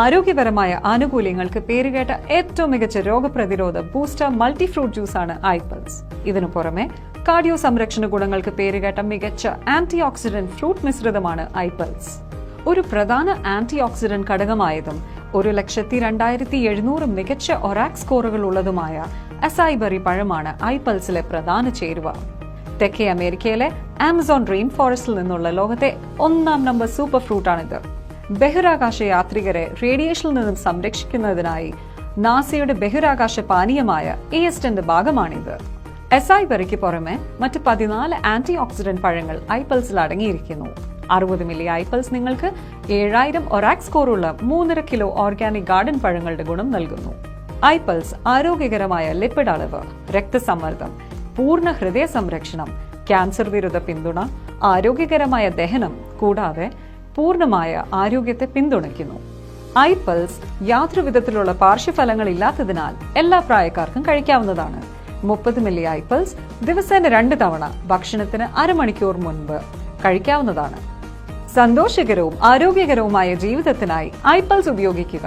ആരോഗ്യപരമായ ആനുകൂല്യങ്ങൾക്ക് പേരുകേട്ട ഏറ്റവും മികച്ച രോഗപ്രതിരോധ ബൂസ്റ്റർ മൾട്ടി ഫ്രൂട്ട് ജ്യൂസാണ് ഐപൾസ്. ഇതിനു പുറമെ കാർഡിയോ സംരക്ഷണ ഗുണങ്ങൾക്ക് പേരുകേട്ട മികച്ച ആന്റി ഓക്സിഡന്റ് ഫ്രൂട്ട് മിശ്രിതമാണ് ഐപൾസ്. ഒരു പ്രധാന ആന്റി ഓക്സിഡന്റ് ഘടകമായതും 1,02,700 മികച്ച ഒറാക് സ്കോറുകൾ ഉള്ളതുമായ അസായി ബെറി പഴമാണ് ഐപൾസിലെ പ്രധാന ചേരുവ. തെക്കേ അമേരിക്കയിലെ ആമസോൺ റെയിൻ ഫോറസ്റ്റിൽ നിന്നുള്ള ലോകത്തെ 1ാം നമ്പർ സൂപ്പർ ഫ്രൂട്ടാണിത്. ബഹിരാകാശ യാത്രികരെ റേഡിയേഷനിൽ നിന്നും സംരക്ഷിക്കുന്നതിനായി നാസയുടെ ബഹിരാകാശ പാനീയമായ ESTന്റെ ഭാഗമാണിത്. അസായി ബെറിക്ക് പുറമെ മറ്റ് 14 ആന്റി ഓക്സിഡന്റ് പഴങ്ങൾ ഐപൾസിൽ അടങ്ങിയിരിക്കുന്നു. 60 മില്ലി ഐപൾസ് നിങ്ങൾക്ക് 7000 ഒറാക് സ്കോറുള്ള 3.5 കിലോ ഓർഗാനിക് ഗാർഡൻ പഴങ്ങളുടെ ഗുണം നൽകുന്നു. ഐപൾസ് ആരോഗ്യകരമായ ലിപ്പിഡ് അളവ്, രക്തസമ്മർദ്ദം, പൂർണ്ണ ഹൃദയ സംരക്ഷണം, ക്യാൻസർ വിരുദ്ധ പിന്തുണ, ആരോഗ്യകരമായ ദഹനം കൂടാതെ പൂർണ്ണമായ ആരോഗ്യത്തെ പിന്തുണയ്ക്കുന്നു. ഐപൾസ് യാതൊരു വിധത്തിലുള്ള പാർശ്വഫലങ്ങൾ ഇല്ലാത്തതിനാൽ എല്ലാ പ്രായക്കാർക്കും കഴിക്കാവുന്നതാണ്. 30 മില്ലി ഐപൾസ് ദിവസേന 2 തവണ ഭക്ഷണത്തിന് അരമണിക്കൂർ മുൻപ് കഴിക്കാവുന്നതാണ്. സന്തോഷകരവും ആരോഗ്യകരവുമായ ജീവിതത്തിനായി ഐപൾസ് ഉപയോഗിക്കുക.